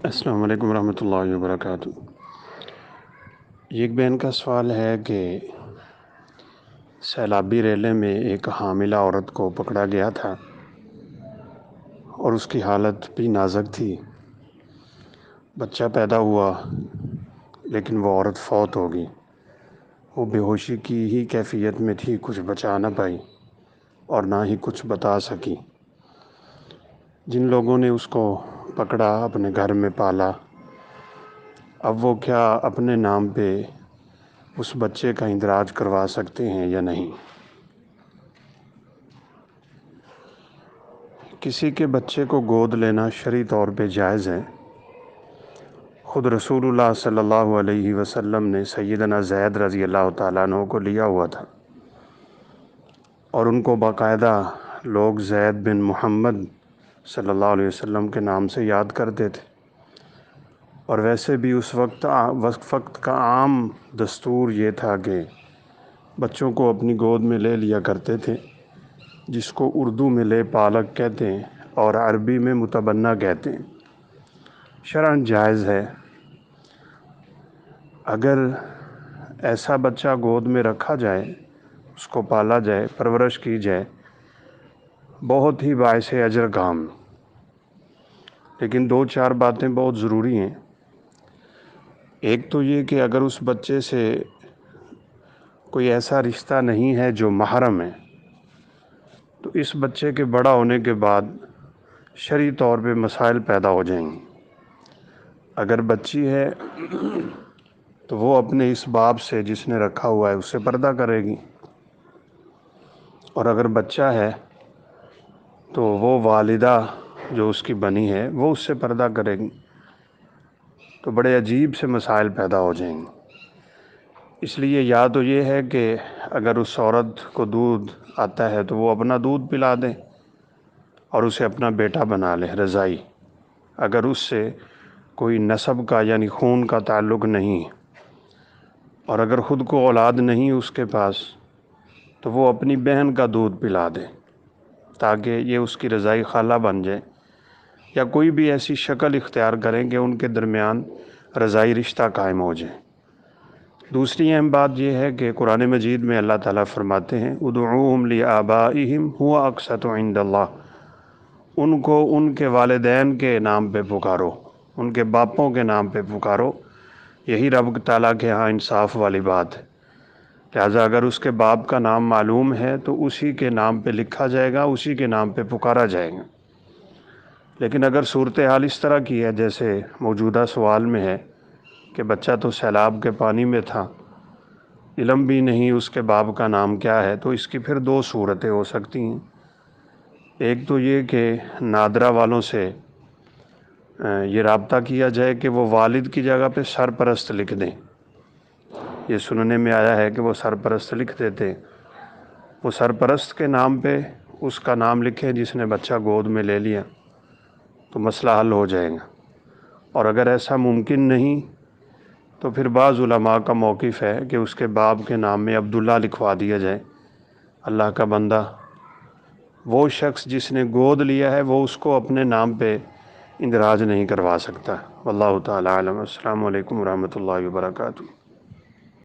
السلام علیکم ورحمۃ اللہ وبرکاتہ۔ ایک بہن کا سوال ہے کہ سیلابی ریلے میں ایک حاملہ عورت کو پکڑا گیا تھا اور اس کی حالت بھی نازک تھی۔ بچہ پیدا ہوا لیکن وہ عورت فوت ہو گئی۔ وہ بے ہوشی کی ہی کیفیت میں تھی، کچھ بچا نہ پائی اور نہ ہی کچھ بتا سکی۔ جن لوگوں نے اس کو پکڑا، اپنے گھر میں پالا، اب وہ کیا اپنے نام پہ اس بچے کا اندراج کروا سکتے ہیں یا نہیں؟ کسی کے بچے کو گود لینا شرعی طور پہ جائز ہے۔ خود رسول اللہ صلی اللہ علیہ وسلم نے سیدنا زید رضی اللہ تعالیٰ عنہ کو لیا ہوا تھا اور ان کو باقاعدہ لوگ زید بن محمد صلی اللہ علیہ وسلم کے نام سے یاد کرتے تھے۔ اور ویسے بھی اس وقت کا عام دستور یہ تھا کہ بچوں کو اپنی گود میں لے لیا کرتے تھے، جس کو اردو میں لے پالک کہتے ہیں اور عربی میں متبنہ کہتے ہیں۔ شرعاً جائز ہے۔ اگر ایسا بچہ گود میں رکھا جائے، اس کو پالا جائے، پرورش کی جائے، بہت ہی باعث اجر کام۔ لیکن دو چار باتیں بہت ضروری ہیں۔ ایک تو یہ کہ اگر اس بچے سے کوئی ایسا رشتہ نہیں ہے جو محرم ہے، تو اس بچے کے بڑا ہونے کے بعد شرعی طور پہ مسائل پیدا ہو جائیں گے۔ اگر بچی ہے تو وہ اپنے اس باپ سے جس نے رکھا ہوا ہے اس سے پردہ کرے گی، اور اگر بچہ ہے تو وہ والدہ جو اس کی بنی ہے وہ اس سے پردہ کرے گی، تو بڑے عجیب سے مسائل پیدا ہو جائیں گے۔ اس لیے یا تو یہ ہے کہ اگر اس عورت کو دودھ آتا ہے تو وہ اپنا دودھ پلا دیں اور اسے اپنا بیٹا بنا لے رضائی، اگر اس سے کوئی نسب کا یعنی خون کا تعلق نہیں ہے، اور اگر خود کو اولاد نہیں اس کے پاس تو وہ اپنی بہن کا دودھ پلا دے تاکہ یہ اس کی رضائی خالہ بن جائے، یا کوئی بھی ایسی شکل اختیار کریں کہ ان کے درمیان رضائی رشتہ قائم ہو جائے۔ دوسری اہم بات یہ ہے کہ قرآن مجید میں اللہ تعالیٰ فرماتے ہیں ادعوہم لآبائہم هو اقسط عند اللہ، ان کو ان کے والدین کے نام پہ پکارو، ان کے باپوں کے نام پہ پکارو، یہی رب تعالیٰ کے ہاں انصاف والی بات ہے۔ لہٰذا اگر اس کے باپ کا نام معلوم ہے تو اسی کے نام پہ لکھا جائے گا، اسی کے نام پہ پکارا جائے گا۔ لیکن اگر صورتحال اس طرح کی ہے جیسے موجودہ سوال میں ہے کہ بچہ تو سیلاب کے پانی میں تھا، علم بھی نہیں اس کے باپ کا نام کیا ہے، تو اس کی پھر دو صورتیں ہو سکتی ہیں۔ ایک تو یہ کہ نادرا والوں سے یہ رابطہ کیا جائے کہ وہ والد کی جگہ پہ سرپرست لکھ دیں۔ یہ سننے میں آیا ہے کہ وہ سرپرست لکھ دیتے، وہ سرپرست کے نام پہ اس کا نام لکھیں جس نے بچہ گود میں لے لیا، تو مسئلہ حل ہو جائے گا۔ اور اگر ایسا ممکن نہیں تو پھر بعض علماء کا موقف ہے کہ اس کے باپ کے نام میں عبداللہ لکھوا دیا جائے۔ اللہ کا بندہ، وہ شخص جس نے گود لیا ہے وہ اس کو اپنے نام پہ اندراج نہیں کروا سکتا۔ واللہ تعالی اعلم۔ السلام علیکم ورحمۃ اللہ وبرکاتہ۔